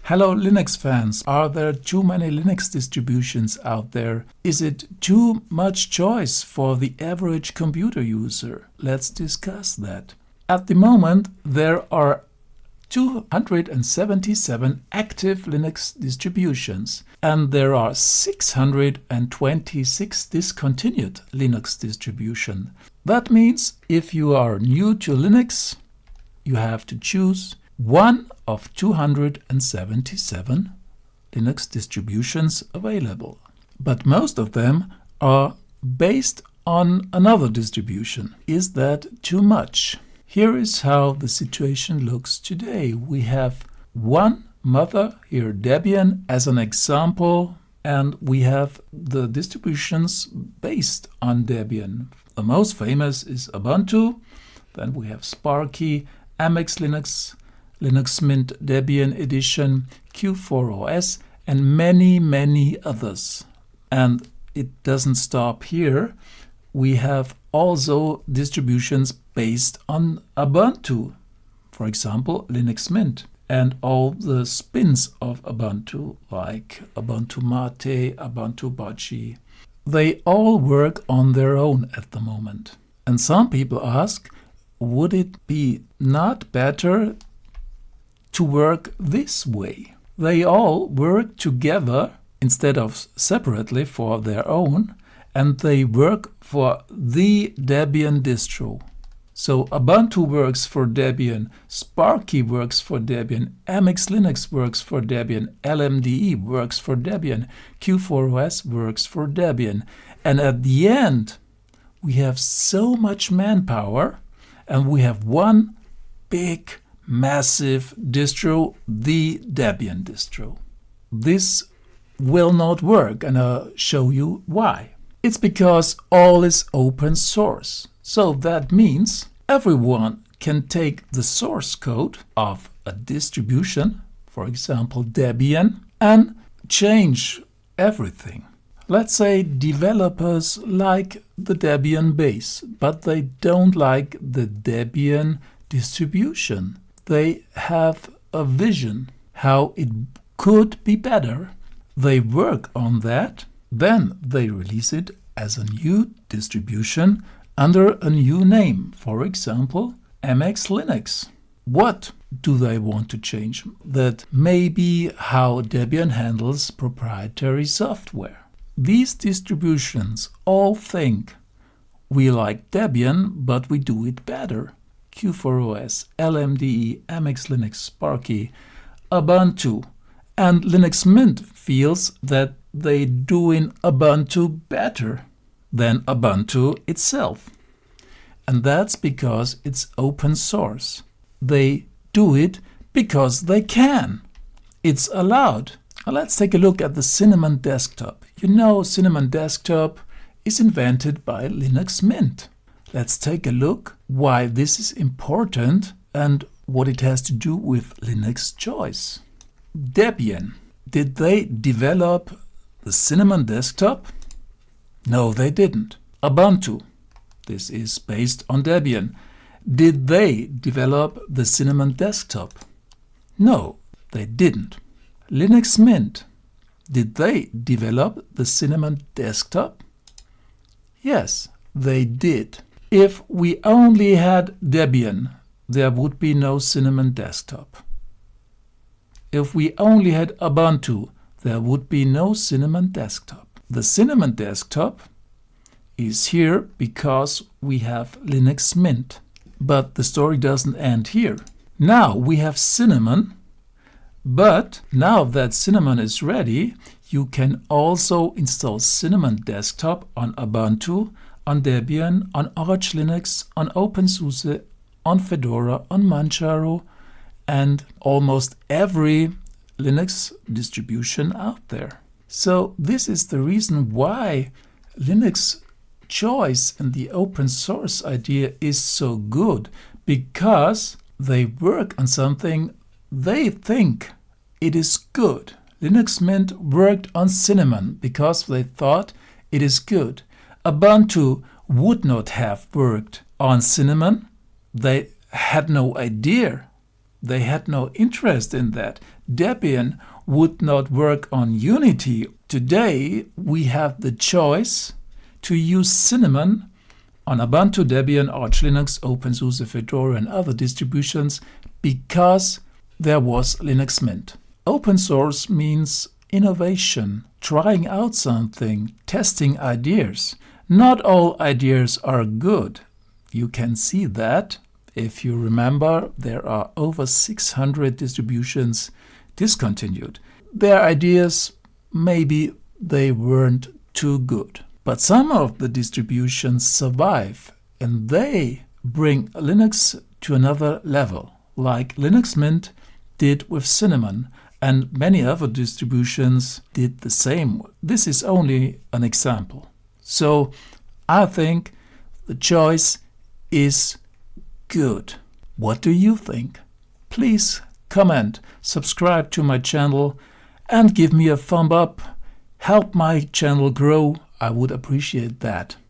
Hello Linux fans, are there too many Linux distributions out there? Is it too much choice for the average computer user? Let's discuss that. At the moment there are 277 active Linux distributions and there are 626 discontinued Linux distributions. That means if you are new to Linux, you have to choose one of 277 Linux distributions available. But most of them are based on another distribution. Is that too much? Here is how the situation looks today. We have one mother here, Debian, as an example, and we have the distributions based on Debian. The most famous is Ubuntu, then we have Sparky, MX Linux, Linux Mint Debian Edition, Q4OS, and many others. And it doesn't stop here. We have also distributions based on Ubuntu, for example Linux Mint, and all the spins of Ubuntu like Ubuntu Mate, Ubuntu Bochi. They all work on their own at the moment. And some people ask, would it be not better to work this way? They all work together instead of separately for their own, and they work for the Debian distro. So Ubuntu works for Debian, Sparky works for Debian, MX Linux works for Debian, LMDE works for Debian, Q4OS works for Debian. And at the end, we have so much manpower and we have one big massive distro, the Debian distro. This will not work, and I'll show you why. It's because all is open source. So that means everyone can take the source code of a distribution, for example Debian, and change everything. Let's say developers like the Debian base, but they don't like the Debian distribution. They have a vision how it could be better. They work on that, then they release it as a new distribution under a new name, for example MX Linux. What do they want to change? That may be how Debian handles proprietary software. These distributions all think we like Debian, but we do it better. Q4OS, LMDE, MX Linux, Sparky, Ubuntu, and Linux Mint feels that they do in Ubuntu better than Ubuntu itself. And that's because it's open source. They do it because they can. It's allowed. Now let's take a look at the Cinnamon desktop. You know, Cinnamon desktop is invented by Linux Mint. Let's take a look why this is important and what it has to do with Linux choice. Debian. Did they develop the Cinnamon desktop? No, they didn't. Ubuntu. This is based on Debian. Did they develop the Cinnamon desktop? No, they didn't. Linux Mint. Did they develop the Cinnamon desktop? Yes, they did. If we only had Debian, there would be no Cinnamon desktop. If we only had Ubuntu, there would be no Cinnamon desktop. The Cinnamon desktop is here because we have Linux Mint. But the story doesn't end here. Now we have Cinnamon, but now that Cinnamon is ready, you can also install Cinnamon desktop on Ubuntu, on Debian, on Arch Linux, on openSUSE, on Fedora, on Manjaro, and almost every Linux distribution out there. So this is the reason why Linux choice and the open source idea is so good, because they work on something they think it is good. Linux Mint worked on Cinnamon because they thought it is good. Ubuntu would not have worked on Cinnamon. They had no idea They had no interest in that. Debian would not work on Unity. Today we have the choice to use Cinnamon on Ubuntu, Debian, Arch Linux, openSUSE, Fedora and other distributions because there was Linux Mint. Open source means innovation, trying out something, testing ideas. Not all ideas are good. You can see that. If you remember, there are over 600 distributions discontinued. Their ideas, maybe they weren't too good. But some of the distributions survive and they bring Linux to another level, like Linux Mint did with Cinnamon, and many other distributions did the same. This is only an example. So I think the choice is good. What do you think? Please comment, subscribe to my channel and give me a thumb up. Help my channel grow. I would appreciate that.